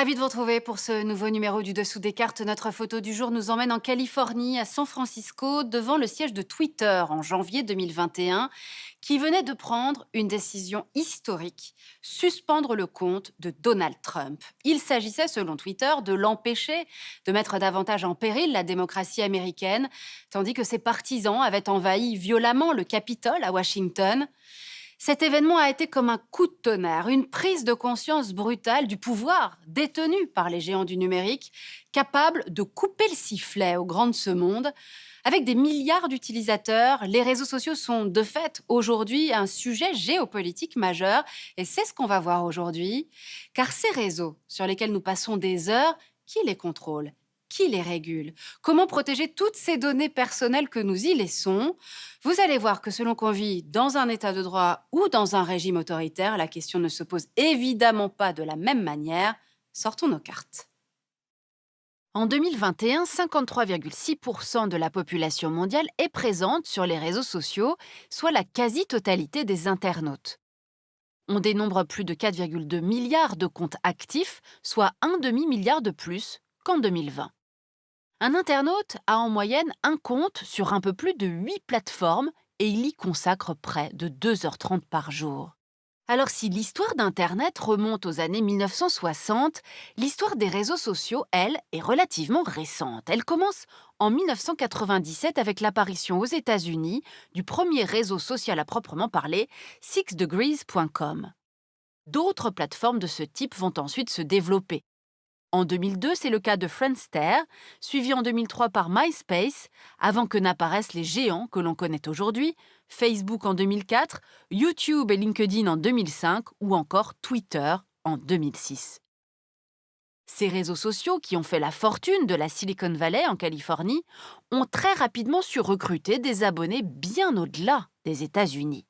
Ravi de vous retrouver pour ce nouveau numéro du Dessous des cartes. Notre photo du jour nous emmène en Californie, à San Francisco, devant le siège de Twitter en janvier 2021, qui venait de prendre une décision historique, suspendre le compte de Donald Trump. Il s'agissait, selon Twitter, de l'empêcher de mettre davantage en péril la démocratie américaine, tandis que ses partisans avaient envahi violemment le Capitole à Washington. Cet événement a été comme un coup de tonnerre, une prise de conscience brutale du pouvoir détenu par les géants du numérique, capables de couper le sifflet aux grands de ce monde. Avec des milliards d'utilisateurs, les réseaux sociaux sont de fait aujourd'hui un sujet géopolitique majeur, et c'est ce qu'on va voir aujourd'hui. Car ces réseaux sur lesquels nous passons des heures, qui les contrôle? Qui les régule? Comment protéger toutes ces données personnelles que nous y laissons? Vous allez voir que selon qu'on vit dans un état de droit ou dans un régime autoritaire, la question ne se pose évidemment pas de la même manière. Sortons nos cartes. En 2021, 53,6% de la population mondiale est présente sur les réseaux sociaux, soit la quasi-totalité des internautes. On dénombre plus de 4,2 milliards de comptes actifs, soit un demi-milliard de plus qu'en 2020. Un internaute a en moyenne un compte sur un peu plus de 8 plateformes et il y consacre près de 2h30 par jour. Alors si l'histoire d'Internet remonte aux années 1960, l'histoire des réseaux sociaux, elle, est relativement récente. Elle commence en 1997 avec l'apparition aux États-Unis du premier réseau social à proprement parler, sixdegrees.com. D'autres plateformes de ce type vont ensuite se développer. En 2002, c'est le cas de Friendster, suivi en 2003 par MySpace, avant que n'apparaissent les géants que l'on connaît aujourd'hui, Facebook en 2004, YouTube et LinkedIn en 2005 ou encore Twitter en 2006. Ces réseaux sociaux, qui ont fait la fortune de la Silicon Valley en Californie, ont très rapidement su recruter des abonnés bien au-delà des États-Unis.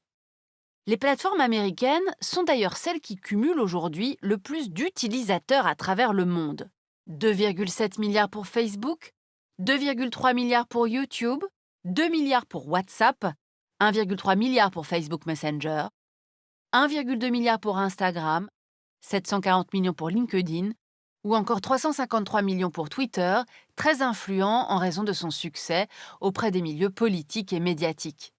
Les plateformes américaines sont d'ailleurs celles qui cumulent aujourd'hui le plus d'utilisateurs à travers le monde. 2,7 milliards pour Facebook, 2,3 milliards pour YouTube, 2 milliards pour WhatsApp, 1,3 milliard pour Facebook Messenger, 1,2 milliard pour Instagram, 740 millions pour LinkedIn ou encore 353 millions pour Twitter, très influent en raison de son succès auprès des milieux politiques et médiatiques.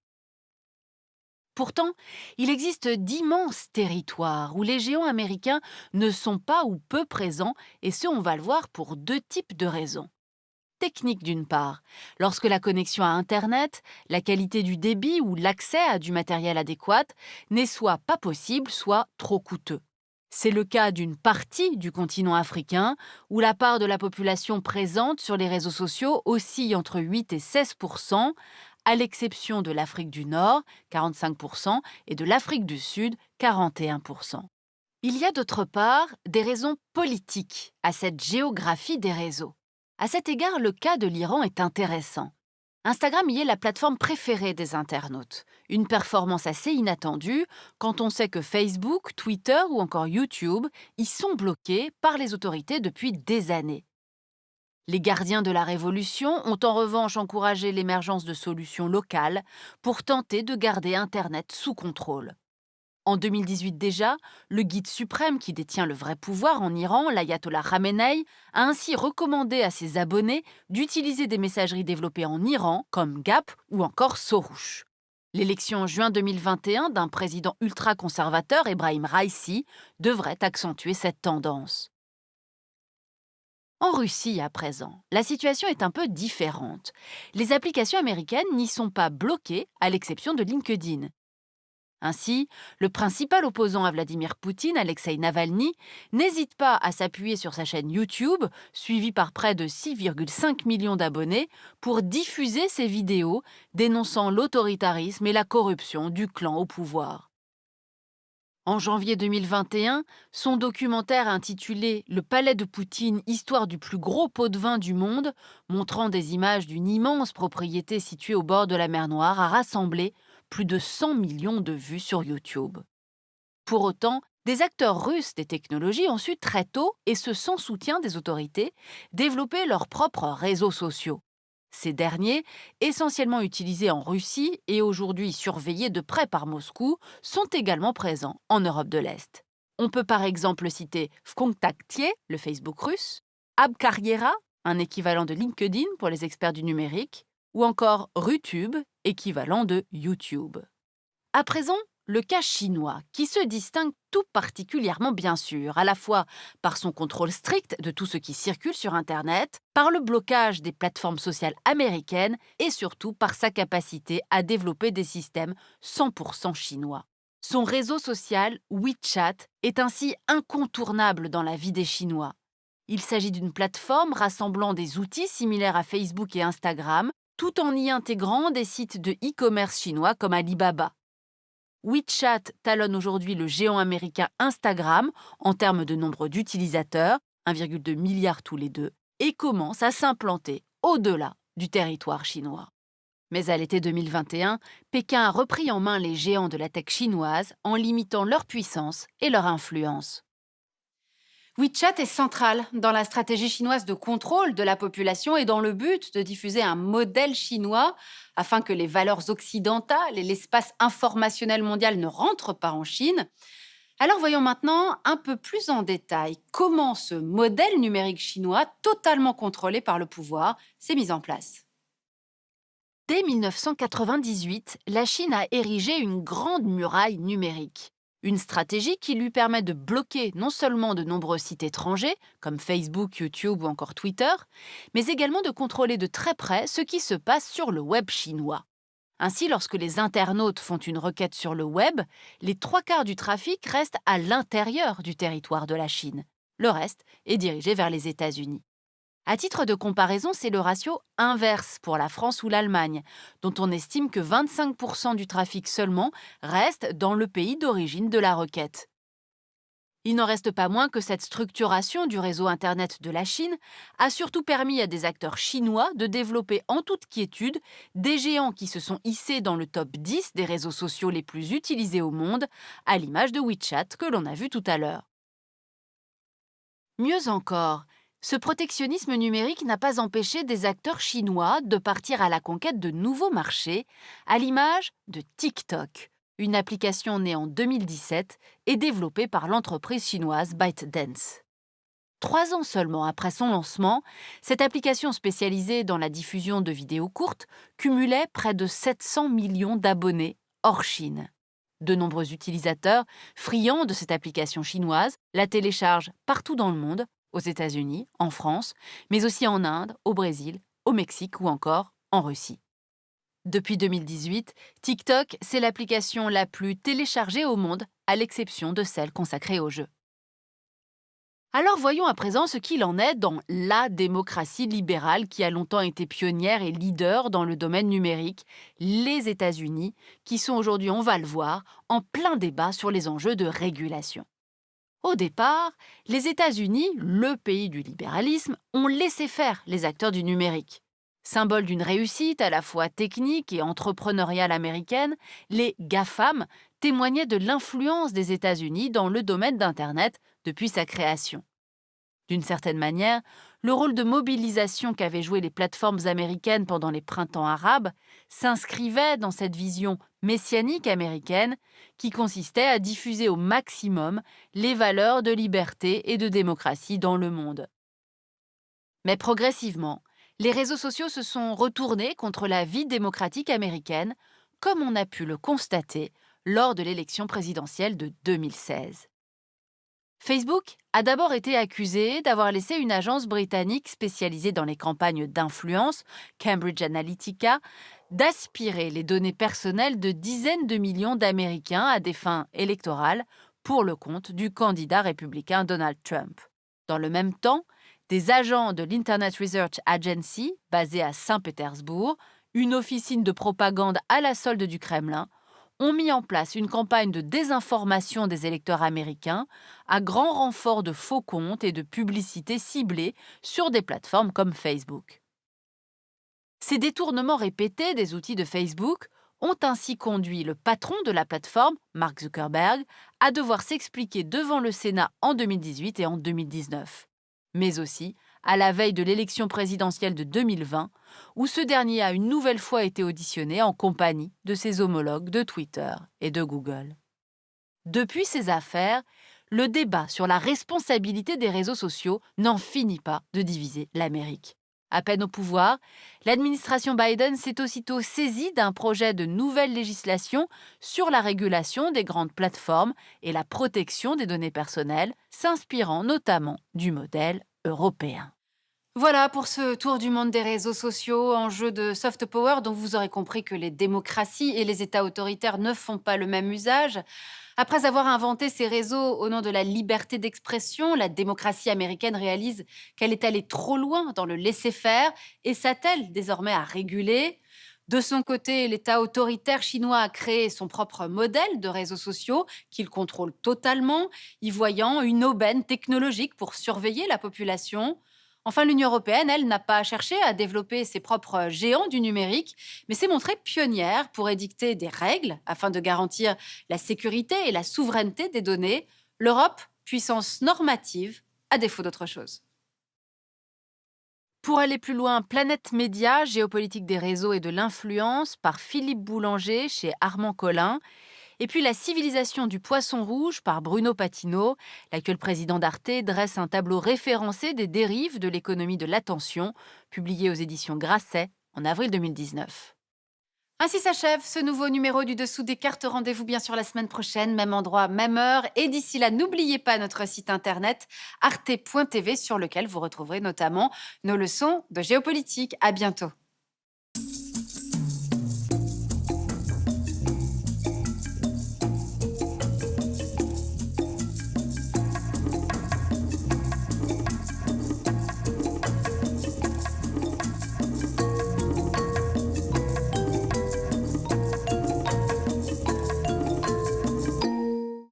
Pourtant, il existe d'immenses territoires où les géants américains ne sont pas ou peu présents, et ce, on va le voir pour deux types de raisons. Technique d'une part, lorsque la connexion à Internet, la qualité du débit ou l'accès à du matériel adéquat n'est soit pas possible, soit trop coûteux. C'est le cas d'une partie du continent africain, où la part de la population présente sur les réseaux sociaux oscille entre 8 et 16%, à l'exception de l'Afrique du Nord, 45%, et de l'Afrique du Sud, 41%. Il y a d'autre part des raisons politiques à cette géographie des réseaux. À cet égard, le cas de l'Iran est intéressant. Instagram y est la plateforme préférée des internautes. Une performance assez inattendue quand on sait que Facebook, Twitter ou encore YouTube y sont bloqués par les autorités depuis des années. Les gardiens de la révolution ont en revanche encouragé l'émergence de solutions locales pour tenter de garder Internet sous contrôle. En 2018 déjà, le guide suprême qui détient le vrai pouvoir en Iran, l'ayatollah Khamenei, a ainsi recommandé à ses abonnés d'utiliser des messageries développées en Iran comme Gap ou encore Soroush. L'élection en juin 2021 d'un président ultra-conservateur, Ebrahim Raisi, devrait accentuer cette tendance. En Russie, à présent, la situation est un peu différente. Les applications américaines n'y sont pas bloquées, à l'exception de LinkedIn. Ainsi, le principal opposant à Vladimir Poutine, Alexei Navalny, n'hésite pas à s'appuyer sur sa chaîne YouTube, suivie par près de 6,5 millions d'abonnés, pour diffuser ses vidéos dénonçant l'autoritarisme et la corruption du clan au pouvoir. En janvier 2021, son documentaire intitulé « Le palais de Poutine, histoire du plus gros pot de vin du monde », montrant des images d'une immense propriété située au bord de la mer Noire, a rassemblé plus de 100 millions de vues sur YouTube. Pour autant, des acteurs russes des technologies ont su très tôt, et ce sans soutien des autorités, développer leurs propres réseaux sociaux. Ces derniers, essentiellement utilisés en Russie et aujourd'hui surveillés de près par Moscou, sont également présents en Europe de l'Est. On peut par exemple citer Vkontakte, le Facebook russe, Abkarriera, un équivalent de LinkedIn pour les experts du numérique, ou encore Rutube, équivalent de YouTube. À présent, le cas chinois, qui se distingue tout particulièrement bien sûr, à la fois par son contrôle strict de tout ce qui circule sur Internet, par le blocage des plateformes sociales américaines et surtout par sa capacité à développer des systèmes 100% chinois. Son réseau social, WeChat, est ainsi incontournable dans la vie des Chinois. Il s'agit d'une plateforme rassemblant des outils similaires à Facebook et Instagram, tout en y intégrant des sites de e-commerce chinois comme Alibaba. WeChat talonne aujourd'hui le géant américain Instagram en termes de nombre d'utilisateurs, 1,2 milliard tous les deux, et commence à s'implanter au-delà du territoire chinois. Mais à l'été 2021, Pékin a repris en main les géants de la tech chinoise en limitant leur puissance et leur influence. WeChat est central dans la stratégie chinoise de contrôle de la population et dans le but de diffuser un modèle chinois afin que les valeurs occidentales et l'espace informationnel mondial ne rentrent pas en Chine. Alors voyons maintenant un peu plus en détail comment ce modèle numérique chinois, totalement contrôlé par le pouvoir, s'est mis en place. Dès 1998, la Chine a érigé une grande muraille numérique. Une stratégie qui lui permet de bloquer non seulement de nombreux sites étrangers, comme Facebook, YouTube ou encore Twitter, mais également de contrôler de très près ce qui se passe sur le web chinois. Ainsi, lorsque les internautes font une requête sur le web, les trois quarts du trafic restent à l'intérieur du territoire de la Chine. Le reste est dirigé vers les États-Unis. À titre de comparaison, c'est le ratio inverse pour la France ou l'Allemagne, dont on estime que 25% du trafic seulement reste dans le pays d'origine de la requête. Il n'en reste pas moins que cette structuration du réseau Internet de la Chine a surtout permis à des acteurs chinois de développer en toute quiétude des géants qui se sont hissés dans le top 10 des réseaux sociaux les plus utilisés au monde, à l'image de WeChat que l'on a vu tout à l'heure. Mieux encore, ce protectionnisme numérique n'a pas empêché des acteurs chinois de partir à la conquête de nouveaux marchés, à l'image de TikTok, une application née en 2017 et développée par l'entreprise chinoise ByteDance. 3 ans seulement après son lancement, cette application spécialisée dans la diffusion de vidéos courtes cumulait près de 700 millions d'abonnés hors Chine. De nombreux utilisateurs, friands de cette application chinoise, la téléchargent partout dans le monde, aux États-Unis, en France, mais aussi en Inde, au Brésil, au Mexique ou encore en Russie. Depuis 2018, TikTok, c'est l'application la plus téléchargée au monde, à l'exception de celle consacrée aux jeux. Alors voyons à présent ce qu'il en est dans la démocratie libérale qui a longtemps été pionnière et leader dans le domaine numérique, les États-Unis, qui sont aujourd'hui, on va le voir, en plein débat sur les enjeux de régulation. Au départ, les États-Unis, le pays du libéralisme, ont laissé faire les acteurs du numérique. Symbole d'une réussite à la fois technique et entrepreneuriale américaine, les GAFAM témoignaient de l'influence des États-Unis dans le domaine d'Internet depuis sa création. D'une certaine manière, le rôle de mobilisation qu'avaient joué les plateformes américaines pendant les printemps arabes s'inscrivait dans cette vision messianique américaine qui consistait à diffuser au maximum les valeurs de liberté et de démocratie dans le monde. Mais progressivement, les réseaux sociaux se sont retournés contre la vie démocratique américaine, comme on a pu le constater lors de l'élection présidentielle de 2016. Facebook a d'abord été accusé d'avoir laissé une agence britannique spécialisée dans les campagnes d'influence, Cambridge Analytica, d'aspirer les données personnelles de dizaines de millions d'Américains à des fins électorales pour le compte du candidat républicain Donald Trump. Dans le même temps, des agents de l'Internet Research Agency, basée à Saint-Pétersbourg, une officine de propagande à la solde du Kremlin, ont mis en place une campagne de désinformation des électeurs américains à grand renfort de faux comptes et de publicités ciblées sur des plateformes comme Facebook. Ces détournements répétés des outils de Facebook ont ainsi conduit le patron de la plateforme, Mark Zuckerberg, à devoir s'expliquer devant le Sénat en 2018 et en 2019, mais aussi à la veille de l'élection présidentielle de 2020, où ce dernier a une nouvelle fois été auditionné en compagnie de ses homologues de Twitter et de Google. Depuis ces affaires, le débat sur la responsabilité des réseaux sociaux n'en finit pas de diviser l'Amérique. À peine au pouvoir, l'administration Biden s'est aussitôt saisie d'un projet de nouvelle législation sur la régulation des grandes plateformes et la protection des données personnelles, s'inspirant notamment du modèle européen. Voilà pour ce tour du monde des réseaux sociaux, enjeu de soft power dont vous aurez compris que les démocraties et les États autoritaires ne font pas le même usage. Après avoir inventé ces réseaux au nom de la liberté d'expression, la démocratie américaine réalise qu'elle est allée trop loin dans le laisser-faire et s'attelle désormais à réguler. De son côté, l'État autoritaire chinois a créé son propre modèle de réseaux sociaux qu'il contrôle totalement, y voyant une aubaine technologique pour surveiller la population. Enfin, l'Union européenne, elle, n'a pas cherché à développer ses propres géants du numérique, mais s'est montrée pionnière pour édicter des règles afin de garantir la sécurité et la souveraineté des données. L'Europe, puissance normative, à défaut d'autre chose. Pour aller plus loin, Planète Média, géopolitique des réseaux et de l'influence, par Philippe Boulanger chez Armand Collin. Et puis La civilisation du poisson rouge par Bruno Patino. L'actuel président d'Arte dresse un tableau référencé des dérives de l'économie de l'attention, publié aux éditions Grasset en avril 2019. Ainsi s'achève ce nouveau numéro du Dessous des cartes. Rendez-vous bien sûr la semaine prochaine, même endroit, même heure. Et d'ici là, n'oubliez pas notre site internet arte.tv sur lequel vous retrouverez notamment nos leçons de géopolitique. À bientôt.